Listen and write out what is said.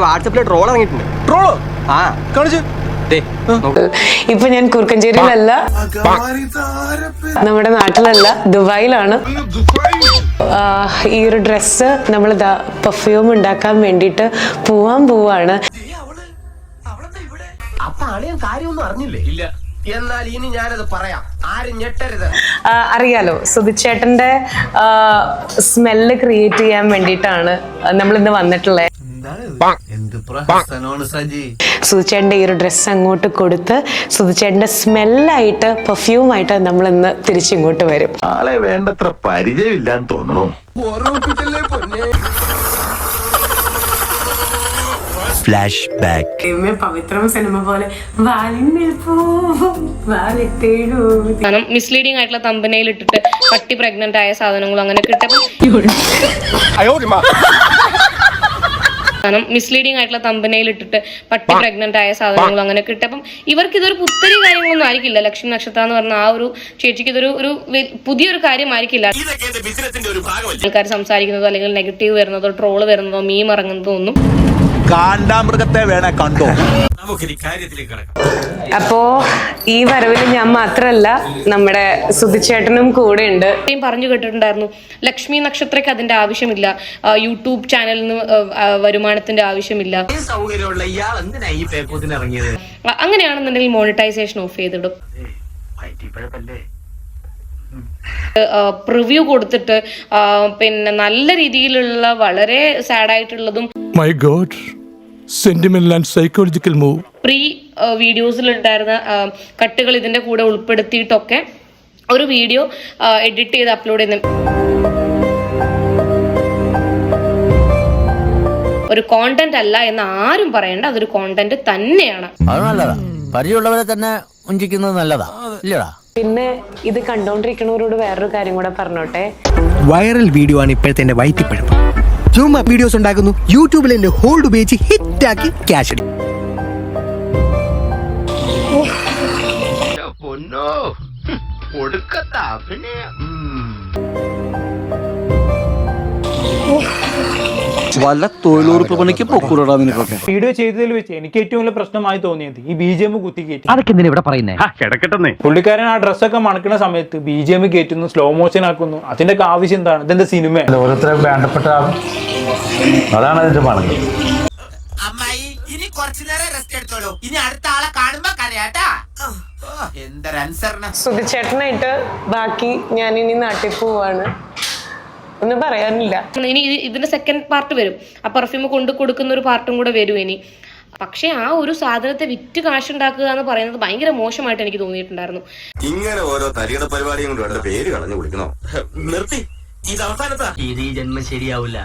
വാട്സപ്പിൽ ട്രോൾ ഇറങ്ങിയിട്ടുണ്ട്. ട്രോളോ? ആ കാണിച്ചു. ഇപ്പൊ ഞാൻ കുറുക്കഞ്ചേരിയിലല്ല, നമ്മുടെ നാട്ടിലല്ല, ദുബായിലാണ്. ഈ ഒരു ഡ്രസ്സ് നമ്മൾ പെർഫ്യൂം ഉണ്ടാക്കാൻ വേണ്ടിയിട്ട് പോവാണ്. അറിയാലോ, സുധിച്ചേട്ടന്റെ സ്മെല്ല് ക്രിയേറ്റ് ചെയ്യാൻ വേണ്ടിയിട്ടാണ് നമ്മൾ ഇന്ന് വന്നിട്ടുള്ളത്. സുധിച്ചേട്ടന്റെ ഈ ഒരു ഡ്രസ്സ് അങ്ങോട്ട് കൊടുത്ത് സുധിച്ചേട്ടന്റെ സ്മെല്ലായിട്ട് പെർഫ്യൂമായിട്ട് നമ്മൾ ഇന്ന് തിരിച്ചിങ്ങോട്ട് വരും. ആളെ വേണ്ടത്ര പരിചയമില്ലാന്ന് തോന്നുന്നു. Flashback. പവിത്രം സിനിമ പോലെ മിസ്ലീഡിംഗ് ആയിട്ടുള്ള തമ്പനയിൽ ഇട്ടിട്ട് പട്ടി പ്രഗ്നന്റ് ആയ സാധനങ്ങളും അങ്ങനെ കിട്ടപ്പം മിസ്ലീഡിംഗ് ആയിട്ടുള്ള തമ്പനയിൽ ഇട്ടിട്ട് പട്ടി പ്രഗ്നന്റ് ആയ സാധനങ്ങളും അങ്ങനെ കിട്ടപ്പം ഇവർക്ക് ഇതൊരു പുത്തരി കാര്യങ്ങളൊന്നും ആയിരിക്കില്ല. ലക്ഷ്മി നക്ഷത്ര എന്ന് പറഞ്ഞ ആ ഒരു ചേച്ചിക്ക് ഇതൊരു പുതിയൊരു കാര്യമായിരിക്കില്ല. ആൾക്കാർ സംസാരിക്കുന്നതോ അല്ലെങ്കിൽ നെഗറ്റീവ് വരുന്നതോ ട്രോള് വരുന്നതോ മീം ഇറങ്ങുന്നതോ ഒന്നും. കാണ്ടാമൃഗത്തെ വേണേ കണ്ടോ. അപ്പോ ഈ വരവിൽ ഞാൻ മാത്രല്ല, നമ്മുടെ സുധിച്ചേട്ടനും കൂടെ ഉണ്ട്. പറഞ്ഞു കേട്ടിട്ടുണ്ടായിരുന്നു ലക്ഷ്മി നക്ഷത്രയ്ക്ക് അതിന്റെ ആവശ്യമില്ല, യൂട്യൂബ് ചാനലിന് വരുമാനത്തിന്റെ ആവശ്യമില്ല. അങ്ങനെയാണെന്നുണ്ടെങ്കിൽ മോണിറ്റൈസേഷൻ ഓഫ് ചെയ്തിടും. പ്രിവ്യൂ കൊടുത്തിട്ട് പിന്നെ നല്ല രീതിയിലുള്ള വളരെ സാഡ് ആയിട്ടുള്ളതും My God, sentimental and psychological move. പ്രീ വീഡിയോസിലുണ്ടായിരുന്ന കട്ടുകൾ ഇതിന്റെ കൂടെ ഉൾപ്പെടുത്തിയിട്ടൊക്കെ ഒരു വീഡിയോ എഡിറ്റ് ചെയ്ത് അപ്ലോഡ് ചെയ്യുന്ന ഒരു കോണ്ടന്റ് അല്ല എന്ന് ആരും പറയണ്ട, അതൊരു കോണ്ടന്റ് തന്നെയാണ്. അത് നല്ലതാ, പരിചയമുള്ളവരെ തന്നെ ഉഞ്ചിക്കുന്നത് നല്ലതാ, ഇല്ലടാ. പിന്നെ ഇത് കണ്ടോണ്ടിരിക്കുന്നവരോട് വേറൊരു കാര്യം കൂടെ പറഞ്ഞോട്ടെ. വൈറൽ വീഡിയോ ആണ് ഇപ്പോഴത്തെ എന്റെ വയറ്റിപ്പഴപ്പ്. ചുമ്മാ വീഡിയോസ് ഉണ്ടാക്കുന്നു, യൂട്യൂബിൽ എന്റെ ഹോൾഡ് ഉപയോഗിച്ച് ഹിറ്റാക്കി ക്യാഷ് അടി. വല്ല തൊഴിലുറപ്പ് പണിക്ക് പൊക്കൂടാ നിനക്കൊക്കെ. വീഡിയോ ചെയ്തതിൽ വെച്ച് എനിക്ക് ഏറ്റവും വലിയ പ്രശ്നമായി തോന്നിയത് ഈ BGM കുത്തിക്കയറ്റി. അതൊക്കെ എന്തിനാ ഇവിടെ പറയുന്നേ? പുള്ളിക്കാരൻ ആ ഡ്രസ്സൊക്കെ മണക്കുന്ന സമയത്ത് BGM കയറ്റുന്നു, സ്ലോ മോഷൻ ആക്കുന്നു. അതിന്റെ ഒക്കെ ആവശ്യം എന്താണ്? ഇതെന്താ സിനിമ? ഓരോരുത്തരെ വേണ്ടപ്പെട്ട അതാണ് അതിന്റെ പണം. ഇനി കുറച്ചു നേരം റെസ്റ്റ് എടുത്തോളൂ. ഇനി അടുത്ത ആളെ കാണുമ്പോ കരയാട്ടാ. സുധിച്ചേട്ടനായിട്ട് ബാക്കി ഞാൻ ഇനി നാട്ടിൽ പോവാണ്, ഒന്നും പറയാനില്ല. ഇനി ഇതിന്റെ സെക്കൻഡ് പാർട്ട് വരും, ആ പെർഫ്യൂം കൊണ്ട് കൊടുക്കുന്ന ഒരു പാർട്ടും കൂടെ വരും ഇനി. പക്ഷെ ആ ഒരു സാധനത്തെ വിറ്റ് കാശുണ്ടാക്കുക എന്ന് പറയുന്നത് ഭയങ്കര മോശമായിട്ട് എനിക്ക് തോന്നിയിട്ടുണ്ടായിരുന്നു. ഇങ്ങനെ ഓരോ തരികട പരിപാടിയും കൊണ്ട് വേണ്ട പേര് കളഞ്ഞു കുടിക്കണോ? നിർത്തി. ഇത് അവസാനത്താ. ഇത് ഈ ജന്മം ശരിയാവില്ല.